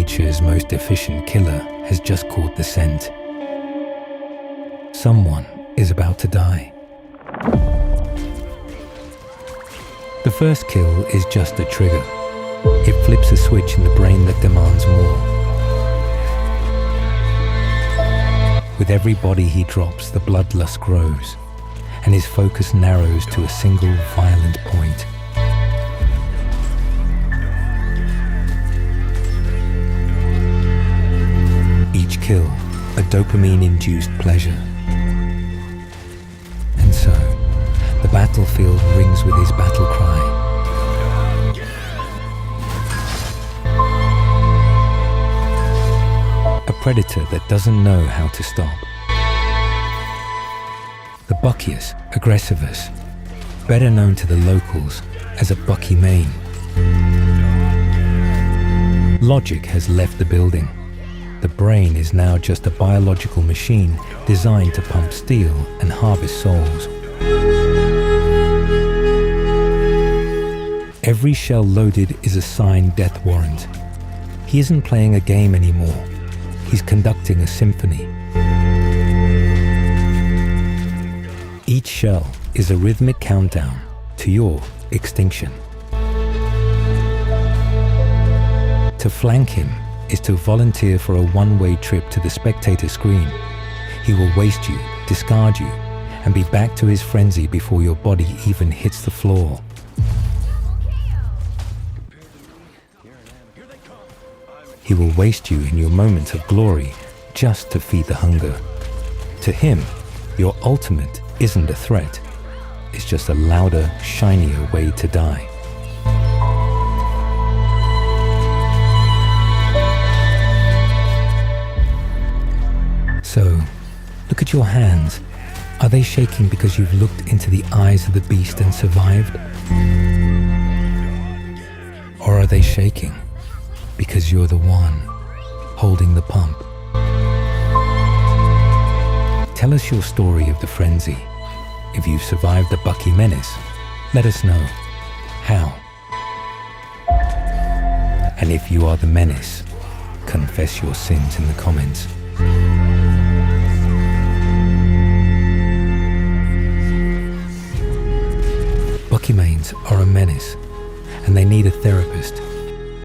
nature's most efficient killer has just caught the scent. Someone is about to die. The first kill is just a trigger. It flips a switch in the brain that demands more. With every body he drops, the bloodlust grows, and his focus narrows to a single violent point. Each kill, a dopamine-induced pleasure. And so, the battlefield rings with his battle cry. A predator that doesn't know how to stop. The Buckius aggressivus, better known to the locals as a Bucky Main. Logic has left the building. The brain is now just a biological machine designed to pump steel and harvest souls. Every shell loaded is a signed death warrant. He isn't playing a game anymore. He's conducting a symphony. Each shell is a rhythmic countdown to your extinction. To flank him is to volunteer for a one-way trip to the spectator screen. He will waste you, discard you, and be back to his frenzy before your body even hits the floor. He will waste you in your moments of glory just to feed the hunger. To him, your ultimate isn't a threat. It's just a louder, shinier way to die. So, look at your hands. Are they shaking because you've looked into the eyes of the beast and survived? Or are they shaking because you're the one holding the pump? Tell us your story of the frenzy. If you've survived the Bucky menace, let us know how. And if you are the menace, confess your sins in the comments. Bucky Mains are a menace, and they need a therapist.